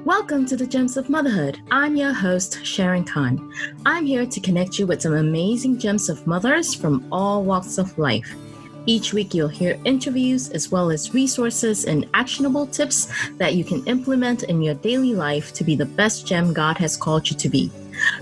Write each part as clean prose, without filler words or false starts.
Welcome to the Gems of Motherhood. I'm your host, Sharon Khan. I'm here to connect you with some amazing gems of mothers from all walks of life. Each week, you'll hear interviews as well as resources and actionable tips that you can implement in your daily life to be the best gem God has called you to be.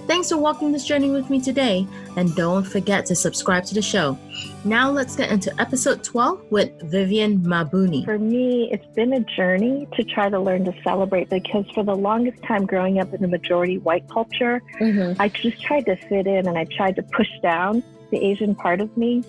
Thanks for walking this journey with me today, and don't forget to subscribe to the show. Now let's get into episode 12 with Vivian Malbuni. For me, it's been a journey to try to learn to celebrate, because for the longest time growing up in a majority white culture, I just tried to fit in and I tried to push down the Asian part of me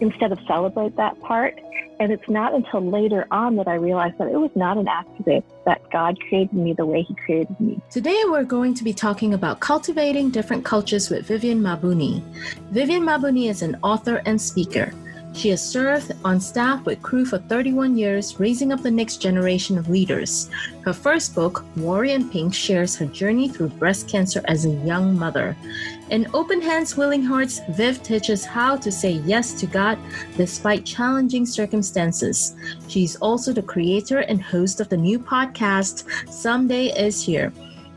instead of celebrate that part. And it's not until later on that I realized that it was not an accident that God created me the way He created me. Today, we're going to be talking about cultivating different cultures with Vivian Malbuni. Vivian Malbuni is an author and speaker. She has served on staff with Crew for 31 years, raising up the next generation of leaders. Her first book, Warrior in Pink, shares her journey through breast cancer as a young mother. In Open Hands, Willing Hearts, Viv teaches how to say yes to God despite challenging circumstances. She's also the creator and host of the new podcast, Someday Is Here.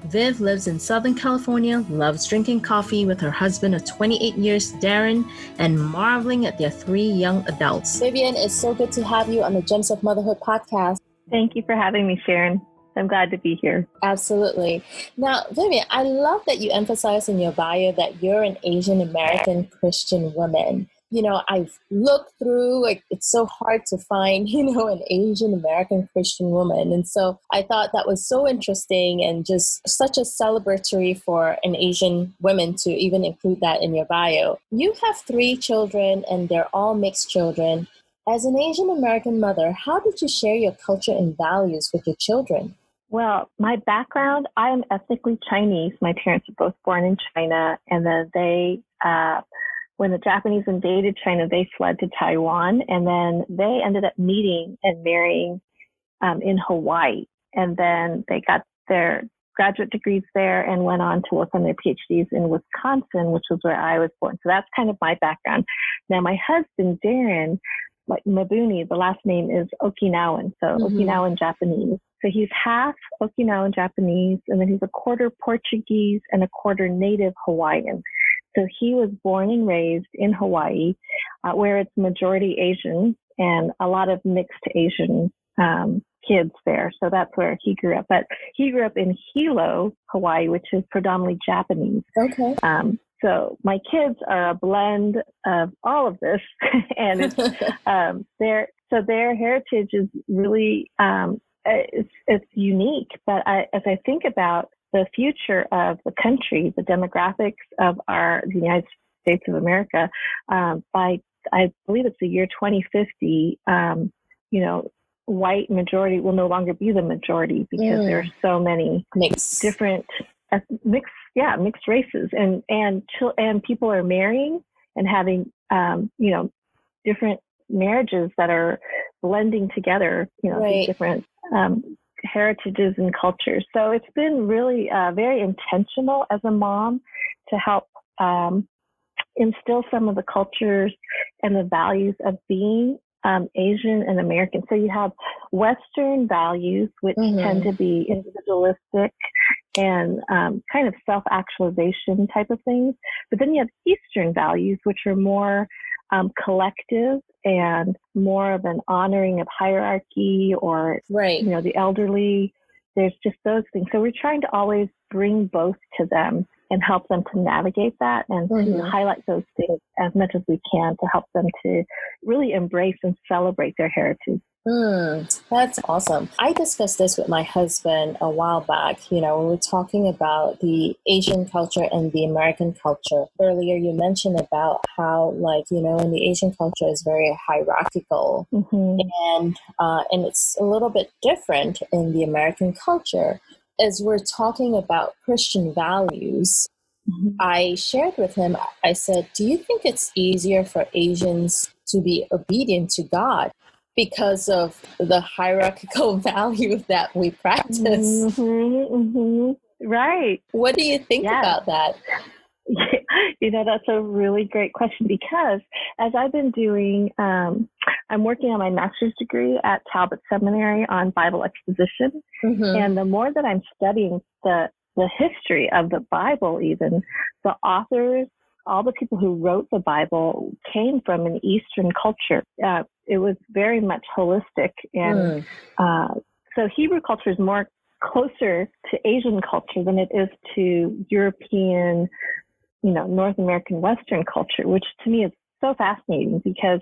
Viv lives in Southern California, loves drinking coffee with her husband of 28 years, Darren, and marveling at their 3 young adults. Vivian, it's so good to have you on the Gems of Motherhood podcast. Thank you for having me, Sharon. I'm glad to be here. Absolutely. Now, Vivian, I love that you emphasize in your bio that you're an Asian American Christian woman. You know, I've looked through, it's so hard to find, an Asian American Christian woman. And so I thought that was so interesting and just such a celebratory for an Asian woman to even include that in your bio. You have 3 children and they're all mixed children. As an Asian American mother, how did you share your culture and values with your children? Well, my background, I am ethnically Chinese. My parents were both born in China, and then when the Japanese invaded China, they fled to Taiwan, and then they ended up meeting and marrying in Hawaii. And then they got their graduate degrees there and went on to work on their PhDs in Wisconsin, which was where I was born. So that's kind of my background. Now, my husband, Darren, like Mabuni, the last name is Okinawan, so Okinawan Japanese. So he's half Okinawan Japanese, and then he's a quarter Portuguese and a quarter native Hawaiian. So he was born and raised in Hawaii, where it's majority Asian and a lot of mixed Asian kids there. So that's where he grew up. But he grew up in Hilo, Hawaii, which is predominantly Japanese. Okay. So my kids are a blend of all of this, and it's their heritage is really it's unique. But as I think about the future of the country, the demographics of the United States of America, by I believe it's the year 2050, white majority will no longer be the majority because there are so many different mixed races, and people are marrying and having different marriages that are blending together, these different heritages and cultures. So it's been really very intentional as a mom to help instill some of the cultures and the values of being Asian and American. So you have Western values, which tend to be individualistic and kind of self-actualization type of things. But then you have Eastern values, which are more collective and more of an honoring of hierarchy or, the elderly. There's just those things. So we're trying to always bring both to them and help them to navigate that and to highlight those things as much as we can to help them to really embrace and celebrate their heritage. That's awesome. I discussed this with my husband a while back. We were talking about the Asian culture and the American culture. Earlier, you mentioned about how, in the Asian culture is very hierarchical, and it's a little bit different in the American culture. As we're talking about Christian values, I shared with him, I said, do you think it's easier for Asians to be obedient to God because of the hierarchical values that we practice? Right. What do you think about that? That's a really great question, because as I've been doing I'm working on my master's degree at Talbot Seminary on Bible exposition. And the more that I'm studying the history of the Bible, even the authors, all the people who wrote the Bible came from an Eastern culture. It was very much holistic. And so Hebrew culture is more closer to Asian culture than it is to European, North American Western culture, which to me is so fascinating, because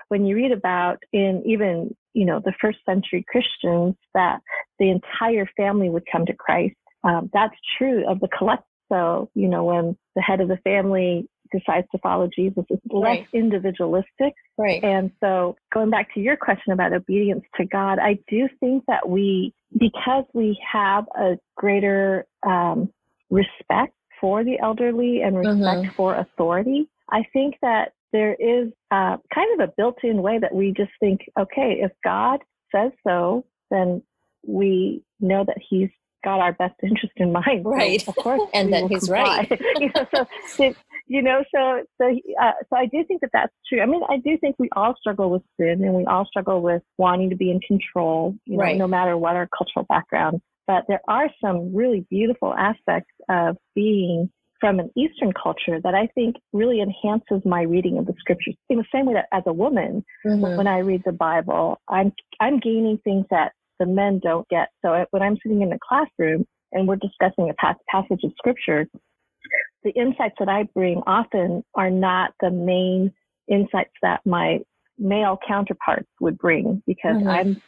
when you read about in even, the first century Christians, that the entire family would come to Christ. That's true of the collect. So, when the head of the family decides to follow Jesus, it's less individualistic. Right. And so going back to your question about obedience to God, I do think that because we have a greater respect for the elderly and respect for authority, I think that there is kind of a built-in way that we just think, okay, if God says so, then we know that he's got our best interest in mind. Right. So, of course, and that he's comply. right. So I do think that that's true. I mean, I do think we all struggle with sin, and we all struggle with wanting to be in control, no matter what our cultural background. But there are some really beautiful aspects of being from an Eastern culture that I think really enhances my reading of the scriptures. In the same way that as a woman, when I read the Bible, I'm gaining things that the men don't get. So when I'm sitting in the classroom and we're discussing a passage of scripture, the insights that I bring often are not the main insights that my male counterparts would bring, because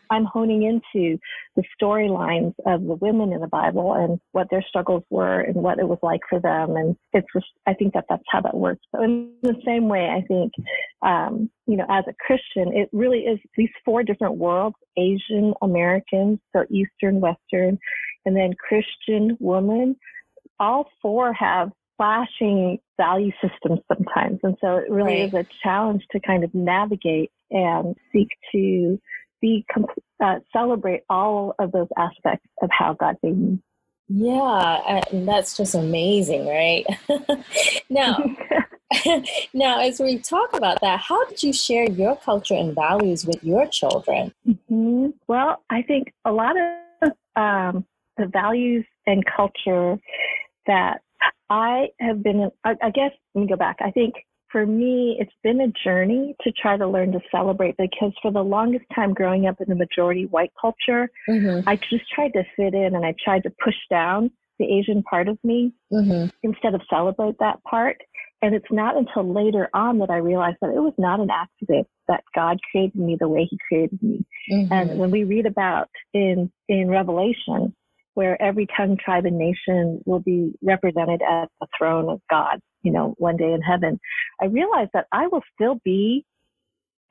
I'm honing into the storylines of the women in the Bible and what their struggles were and what it was like for them. And it's just, I think that that's how that works. So in the same way, I think, as a Christian, it really is these four different worlds: Asian American, so Eastern, Western, and then Christian woman. All four have clashing value systems sometimes. And so it really is a challenge to kind of navigate and seek to celebrate all of those aspects of how God made me. Yeah, and that's just amazing, right? Now, as we talk about that, how did you share your culture and values with your children? Well, I think a lot of the values and culture that I have been, I guess, let me go back. I think for me, it's been a journey to try to learn to celebrate, because for the longest time growing up in the majority white culture, I just tried to fit in, and I tried to push down the Asian part of me instead of celebrate that part. And it's not until later on that I realized that it was not an accident that God created me the way he created me. And when we read about in Revelation, where every tongue, tribe, and nation will be represented at the throne of God, one day in heaven, I realized that I will still be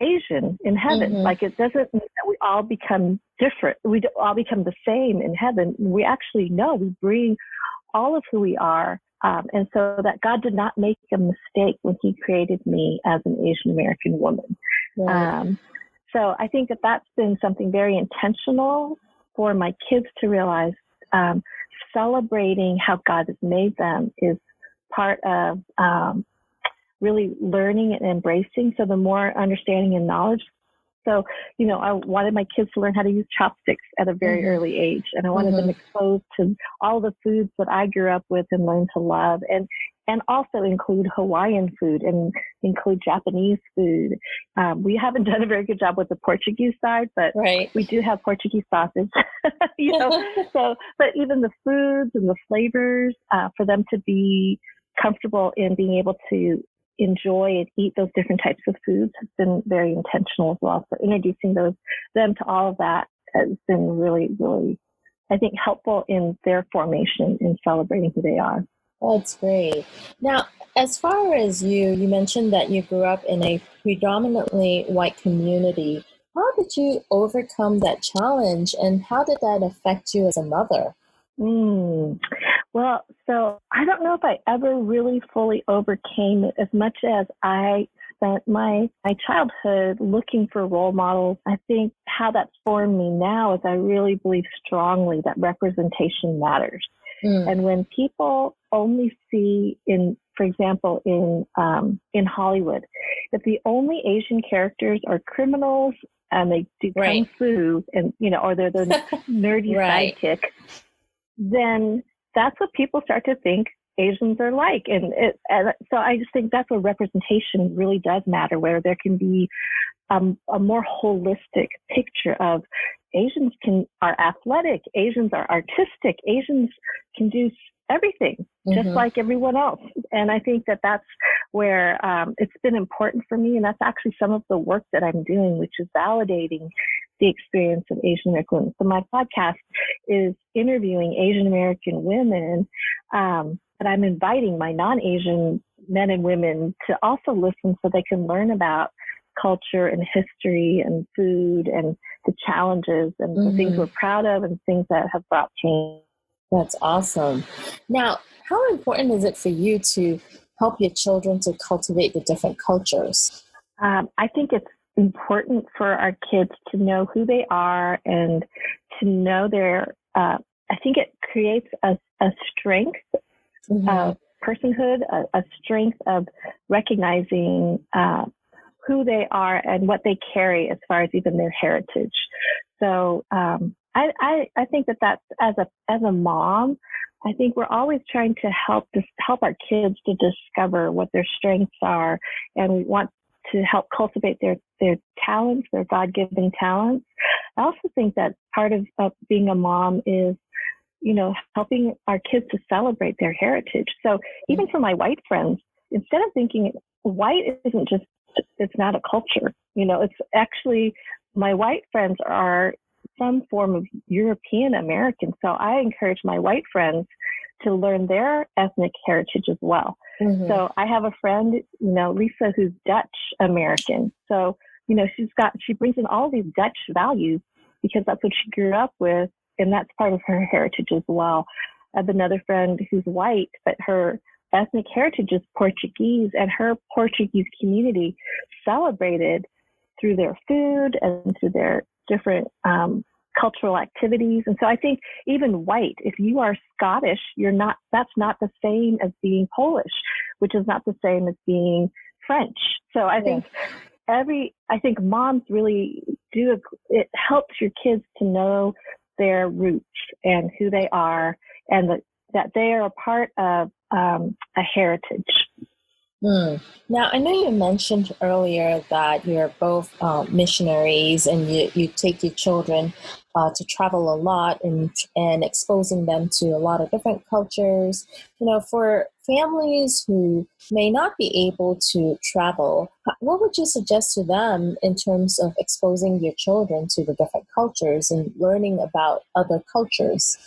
Asian in heaven. Like, it doesn't mean that we all become different. We all become the same in heaven. We actually know we bring all of who we are. And so that God did not make a mistake when he created me as an Asian American woman. So I think that that's been something very intentional for my kids to realize. Celebrating how God has made them is part of really learning and embracing. So the more understanding and knowledge. So, I wanted my kids to learn how to use chopsticks at a very early age. And I wanted them exposed to all the foods that I grew up with and learned to love, and also include Hawaiian food and include Japanese food. We haven't done a very good job with the Portuguese side, but we do have Portuguese sausage, but even the foods and the flavors, for them to be comfortable in being able to enjoy and eat those different types of foods has been very intentional as well. So introducing them to all of that has been really, really, I think, helpful in their formation in celebrating who they are. That's great. Now, as far as you mentioned that you grew up in a predominantly white community. How did you overcome that challenge, and how did that affect you as a mother? Well, so I don't know if I ever really fully overcame it, as much as I spent my childhood looking for role models. I think how that's formed me now is I really believe strongly that representation matters. And when people only see for example, in Hollywood, if the only Asian characters are criminals and they do kung fu and, or they're the nerdy sidekick, then that's what people start to think Asians are like. And so I just think that's where representation really does matter, where there can be a more holistic picture of Asians are athletic, Asians are artistic, Asians can do everything just like everyone else. And I think that that's where it's been important for me. And that's actually some of the work that I'm doing, which is validating the experience of Asian American women. So my podcast is interviewing Asian American women, but I'm inviting my non-Asian men and women to also listen so they can learn about culture and history and food and the challenges and the things we're proud of and things that have brought change. That's awesome. Now, how important is it for you to help your children to cultivate the different cultures? I think it's important for our kids to know who they are and to know I think it creates a strength of personhood, a strength of recognizing who they are and what they carry as far as even their heritage. So I think that's as a mom, I think we're always trying to help our kids to discover what their strengths are, and we want to help cultivate their talents, their God-given talents. I also think that part of being a mom is, helping our kids to celebrate their heritage. So even for my white friends, instead of thinking white isn't just, it's not a culture, it's actually, my white friends are some form of European American. So I encourage my white friends to learn their ethnic heritage as well. So I have a friend, Lisa, who's Dutch American. So, she brings in all these Dutch values because that's what she grew up with. And that's part of her heritage as well. I have another friend who's white, but her ethnic heritage is Portuguese, and her Portuguese community celebrated through their food and through their different cultural activities. And so I think even white, if you are Scottish, that's not the same as being Polish, which is not the same as being French. So I think moms really do, it helps your kids to know their roots and who they are, and that they are a part of a heritage. Now, I know you mentioned earlier that you're both missionaries, and you take your children to travel a lot and exposing them to a lot of different cultures. For families who may not be able to travel, what would you suggest to them in terms of exposing your children to the different cultures and learning about other cultures?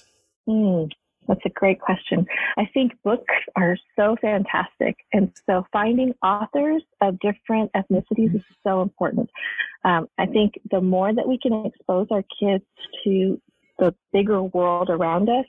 That's a great question. I think books are so fantastic. And so finding authors of different ethnicities is so important. I think the more that we can expose our kids to the bigger world around us,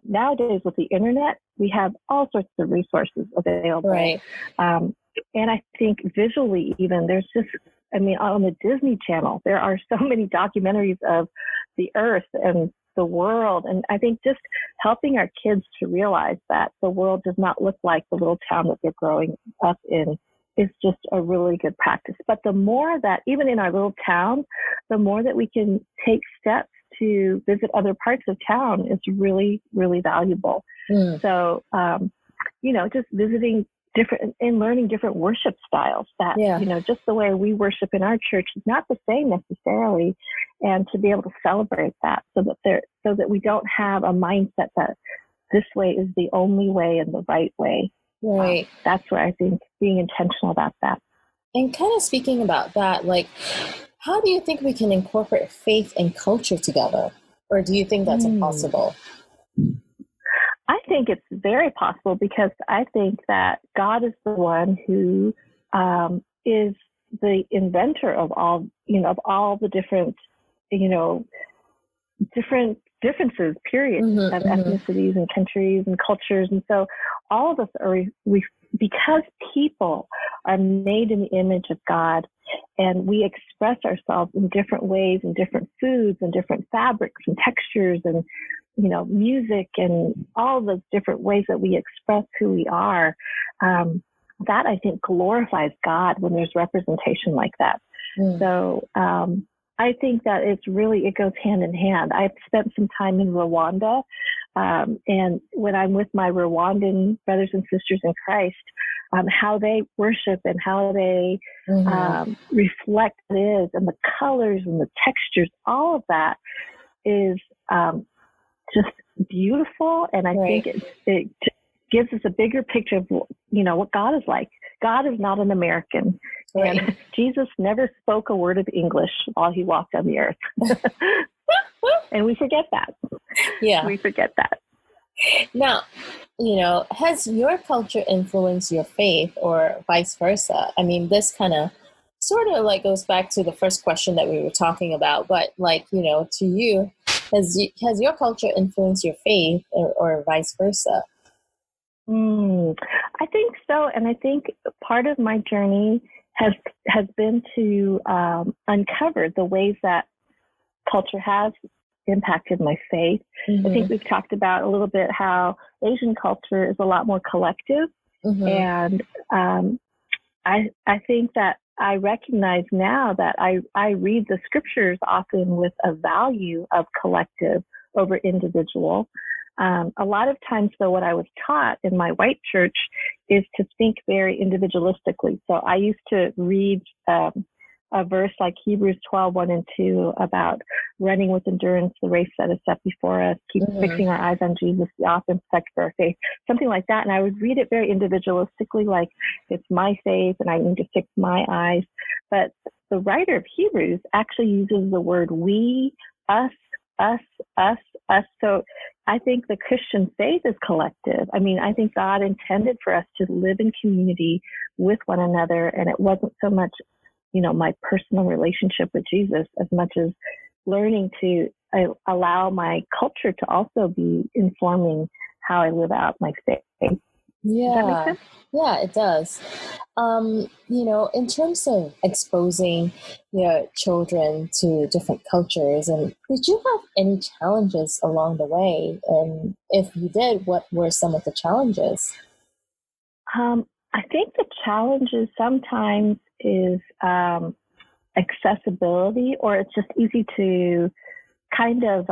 nowadays with the internet, we have all sorts of resources available. Right. And I think visually even, there's just, on the Disney Channel, there are so many documentaries of the earth and the world. And I think just helping our kids to realize that the world does not look like the little town that they're growing up in is just a really good practice. But the more that, even in our little town, the more that we can take steps to visit other parts of town is really, really valuable. So, just visiting different and learning different worship styles that, just the way we worship in our church is not the same necessarily. And to be able to celebrate that so that we don't have a mindset that this way is the only way and the right way. Right. That's where I think being intentional about that. And kind of speaking about that, how do you think we can incorporate faith and culture together? Or do you think that's impossible? I think it's very possible, because I think that God is the one who is the inventor of all the different, different differences, period, of ethnicities and countries and cultures. And so all of us because people are made in the image of God, and we express ourselves in different ways, in different foods and different fabrics and textures and, music and all those different ways that we express who we are. that I think glorifies God when there's representation like that. So I think that it goes hand in hand. I've spent some time in Rwanda, and when I'm with my Rwandan brothers and sisters in Christ, how they worship and how they reflect it, and the colors and the textures, all of that is just beautiful. And I think it gives us a bigger picture of, what God is like. God is not an American. Right. And Jesus never spoke a word of English while he walked on the earth. And we forget that. Yeah. We forget that. Now, has your culture influenced your faith or vice versa? I mean, this kind of sort of like goes back to the first question that we were talking about, but to you, has your culture influenced your faith or vice versa? I think so. And I think part of my journey has been to uncover the ways that culture has impacted my faith. I think we've talked about a little bit how Asian culture is a lot more collective. And I think that I recognize now that I read the scriptures often with a value of collective over individual. A lot of times, though, what I was taught in my white church is to think very individualistically. So I used to read a verse like Hebrews 12, 1 and 2 about running with endurance the race that is set before us, keep fixing our eyes on Jesus, the author and perfecter of our faith, something like that. And I would read it very individualistically, like it's my faith and I need to fix my eyes. But the writer of Hebrews actually uses the word we, us, us, us, us. So I think the Christian faith is collective. I mean, I think God intended for us to live in community with one another. And it wasn't so much, my personal relationship with Jesus as much as learning to allow my culture to also be informing how I live out my faith. Yeah. Does that make sense? Yeah, it does. In terms of exposing your children to different cultures, and did you have any challenges along the way? And if you did, what were some of the challenges? I think the challenges sometimes is accessibility, or it's just easy to kind of,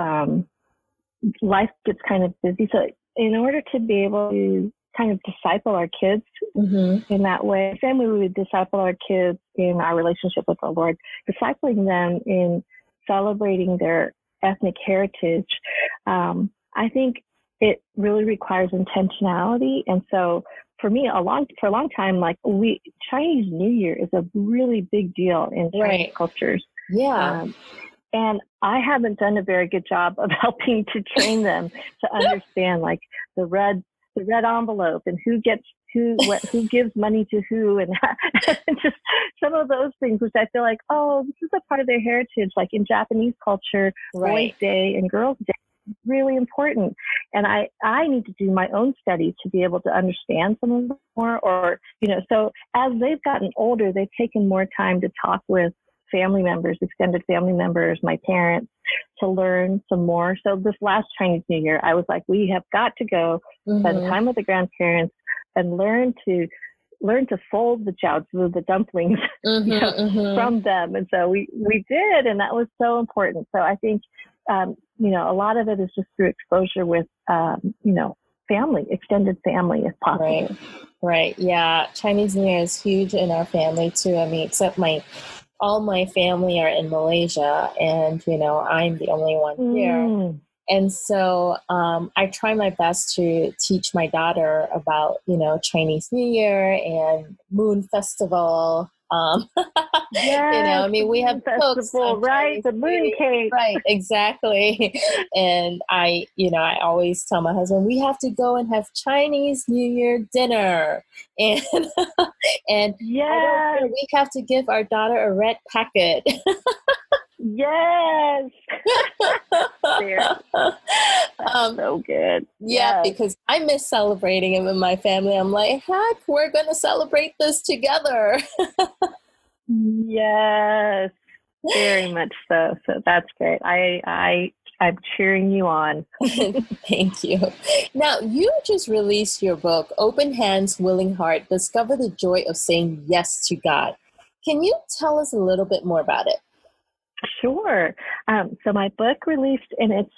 life gets kind of busy. So in order to be able to kind of disciple our kids in that way, same way we would disciple our kids in our relationship with the Lord, discipling them in celebrating their ethnic heritage, I think it really requires intentionality. And so for me, for a long time, like Chinese New Year is a really big deal in Chinese cultures. Yeah. And I haven't done a very good job of helping to train them to understand like the red envelope and who gives money to who, and just some of those things, which I feel like, this is a part of their heritage. Like in Japanese culture, Boys' Day and Girls' Day is really important. And I need to do my own study to be able to understand some of them more, or, so as they've gotten older, they've taken more time to talk with family members, extended family members, my parents, to learn some more. So this last Chinese New Year, I was like, we have got to go spend time with the grandparents and learn to fold the jiaozi, the dumplings, from them. And so we did, and that was so important. So I think, a lot of it is just through exposure with, family, extended family if possible. Right. Yeah. Chinese New Year is huge in our family too. I mean, except all my family are in Malaysia, and, I'm the only one here. And so I try my best to teach my daughter about, Chinese New Year and Moon Festival. Yes, we have cooks, right? The moon cake. Right, exactly. And I always tell my husband, we have to go and have Chinese New Year dinner. And and I don't care, we have to give our daughter a red packet. Yes. So good. Yeah, because I miss celebrating it with my family. I'm like, heck, we're going to celebrate this together. Yes, very much so. So that's great. I I'm cheering you on. Thank you. Now, you just released your book, Open Hands, Willing Heart, Discover the Joy of Saying Yes to God. Can you tell us a little bit more about it? Sure. So my book released, and it's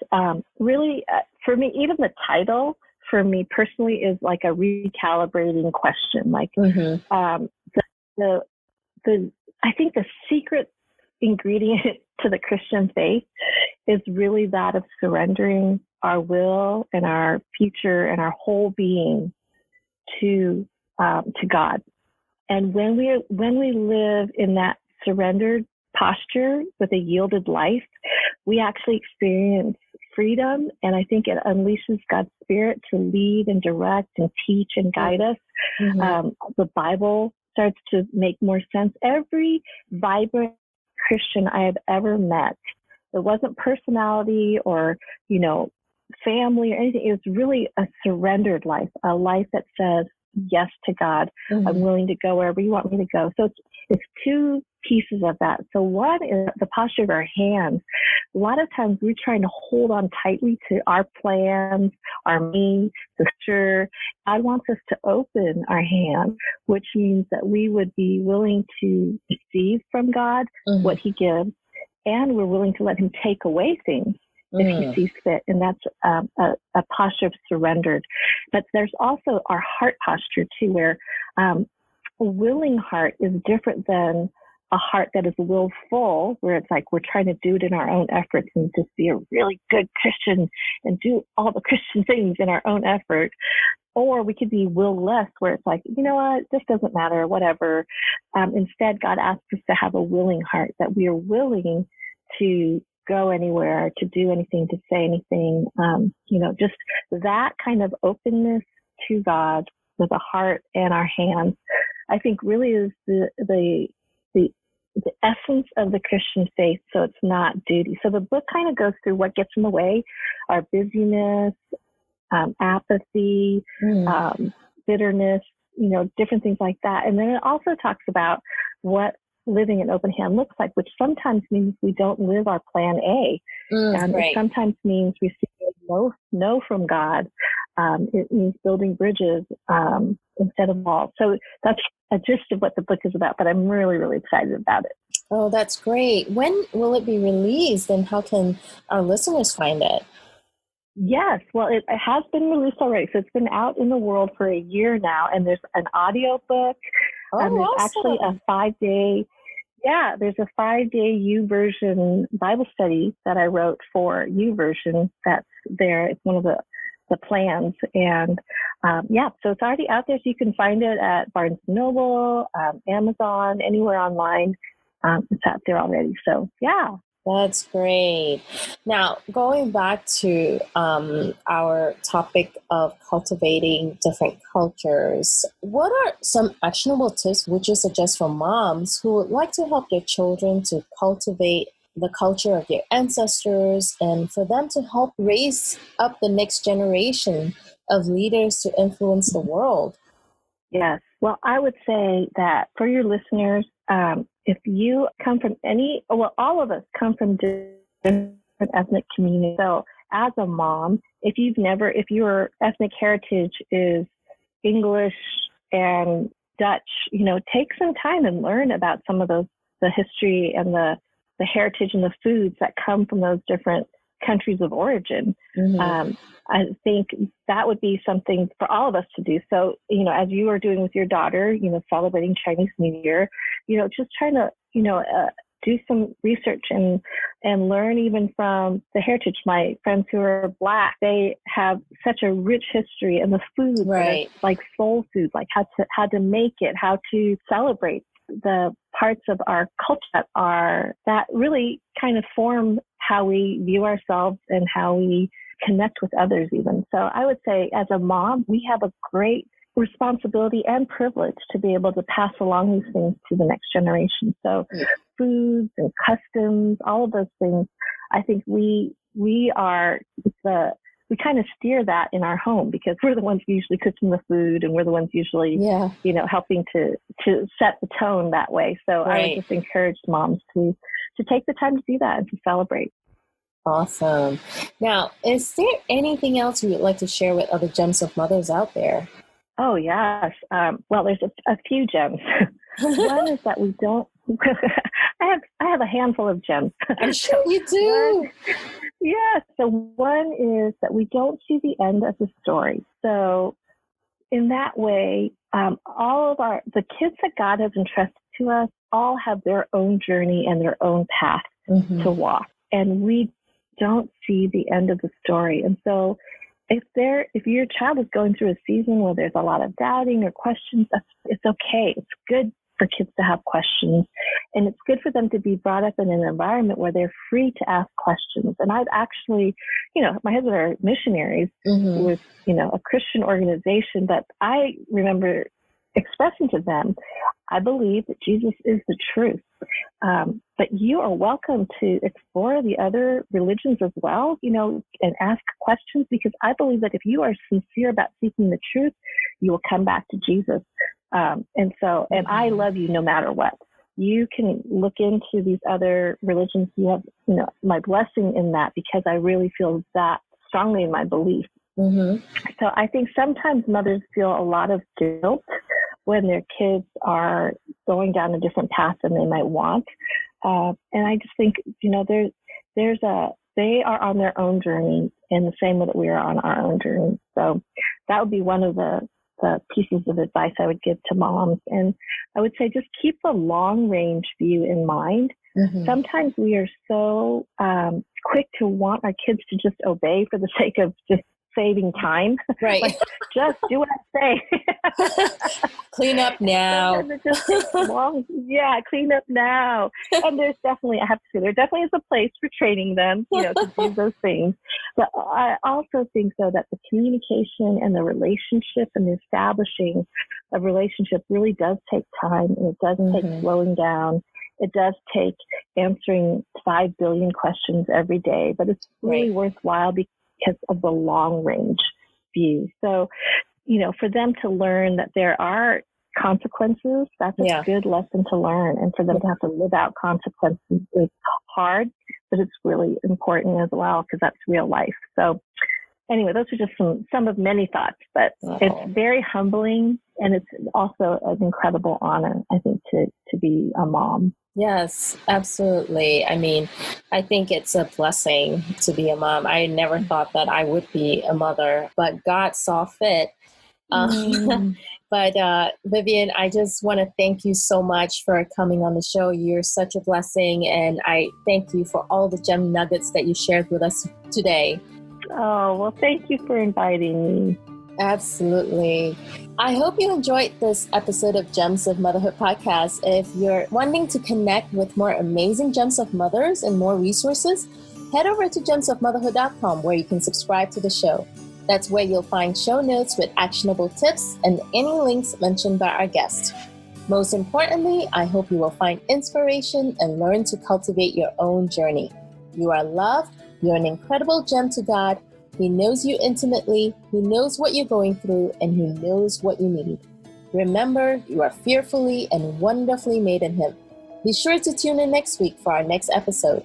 really, for me, even the title for me personally is like a recalibrating question. Like the I think the secret ingredient to the Christian faith is really that of surrendering our will and our future and our whole being to God. And when we live in that surrendered posture with a yielded life, we actually experience freedom. And I think it unleashes God's Spirit to lead and direct and teach and guide us. The Bible starts to make more sense. Every vibrant Christian I have ever met, it wasn't personality or, family or anything. It was really a surrendered life, a life that says yes to God. I'm willing to go wherever you want me to go. So it's two pieces of that. So one is the posture of our hands. A lot of times we're trying to hold on tightly to our plans, our me, the sure. God wants us to open our hands, which means that we would be willing to receive from God what he gives, and we're willing to let him take away things if he sees fit. And that's a posture of surrendered. But there's also our heart posture too, where a willing heart is different than a heart that is willful, where it's like we're trying to do it in our own efforts and just be a really good Christian and do all the Christian things in our own effort. Or we could be will-less, where it's like, you know what, this doesn't matter, whatever. Instead, God asks us to have a willing heart, that we are willing to go anywhere, to do anything, to say anything. Just that kind of openness to God with a heart and our hands, I think really is the essence of the Christian faith. So it's not duty. So the book kind of goes through what gets in the way, our busyness, apathy, bitterness, different things like that. And then it also talks about what living an open hand looks like, which sometimes means we don't live our plan A. It sometimes means receiving no from God. It means building bridges instead of walls. So that's a gist of what the book is about, but I'm really, really excited about it. Oh, that's great. When will it be released, and how can our listeners find it? Yes, well, it has been released already. So it's been out in the world for a year now, and there's an audio book. There's awesome. Actually a 5-day, there's a 5-day YouVersion Bible study that I wrote for YouVersion that's there. It's one of the plans. And so it's already out there. So you can find it at Barnes & Noble, Amazon, anywhere online. It's out there already. So, yeah. That's great. Now, going back to our topic of cultivating different cultures, what are some actionable tips would you suggest for moms who would like to help their children to cultivate the culture of their ancestors, and for them to help raise up the next generation of leaders to influence the world? Yes. Well, I would say that for your listeners, if you come from all of us come from different ethnic communities. So as a mom, if your ethnic heritage is English and Dutch, take some time and learn about some of the history and the heritage and the foods that come from those different countries of origin. I think that would be something for all of us to do. So, as you are doing with your daughter, celebrating Chinese New Year, just trying to, do some research and learn even from the heritage. My friends who are Black, they have such a rich history, and the food, like soul food, like how to make it, how to celebrate the parts of our culture that really kind of form how we view ourselves and how we connect with others even. So I would say as a mom, we have a great responsibility and privilege to be able to pass along these things to the next generation. So foods and customs, all of those things, I think we kind of steer that in our home, because we're the ones usually cooking the food, and we're the ones usually, helping to set the tone that way. So I would just encourage moms to take the time to do that and to celebrate. Awesome. Now, is there anything else you would like to share with other gems of mothers out there? Oh, yes. Well, there's a few gems. One is that we don't, I have a handful of gems. I'm sure you do. Yeah. So one is that we don't see the end of the story. So in that way, all of the kids that God has entrusted to us all have their own journey and their own path to walk. And we don't see the end of the story. And so if your child is going through a season where there's a lot of doubting or questions, it's okay. It's good for kids to have questions, and it's good for them to be brought up in an environment where they're free to ask questions. And I've actually, my husband are missionaries with, a Christian organization, but I remember expressing to them, I believe that Jesus is the truth. But you are welcome to explore the other religions as well, and ask questions, because I believe that if you are sincere about seeking the truth, you will come back to Jesus. And I love you no matter what. You can look into these other religions. You have, my blessing in that, because I really feel that strongly in my belief. So I think sometimes mothers feel a lot of guilt when their kids are going down a different path than they might want. And I just think, they are on their own journey in the same way that we are on our own journey. So that would be one of the pieces of advice I would give to moms. And I would say just keep the long range view in mind. Sometimes we are so quick to want our kids to just obey for the sake of just saving time. Right. Like, just do what I say. Clean up now. Clean up now. And there's definitely, I have to say, there definitely is a place for training them, to do those things. But I also think, though, that the communication and the relationship and the establishing of relationship really does take time, and it does take slowing down. It does take answering 5 billion questions every day, but it's really worthwhile because of the long range view. So, for them to learn that there are consequences, that's a good lesson to learn. And for them to have to live out consequences is hard, but it's really important as well, because that's real life. So anyway, those are just some of many thoughts, but it's very humbling, and it's also an incredible honor, I think, to be a mom. Yes, absolutely. I mean, I think it's a blessing to be a mom. I never thought that I would be a mother, but God saw fit. But Vivian, I just want to thank you so much for coming on the show. You're such a blessing, and I thank you for all the gem nuggets that you shared with us today. Oh, well, thank you for inviting me. Absolutely. I hope you enjoyed this episode of Gems of Motherhood podcast. If you're wanting to connect with more amazing gems of mothers and more resources, head over to gemsofmotherhood.com, where you can subscribe to the show. That's where you'll find show notes with actionable tips and any links mentioned by our guest. Most importantly, I hope you will find inspiration and learn to cultivate your own journey. You are loved. You're an incredible gem to God. He knows you intimately, He knows what you're going through, and He knows what you need. Remember, you are fearfully and wonderfully made in Him. Be sure to tune in next week for our next episode.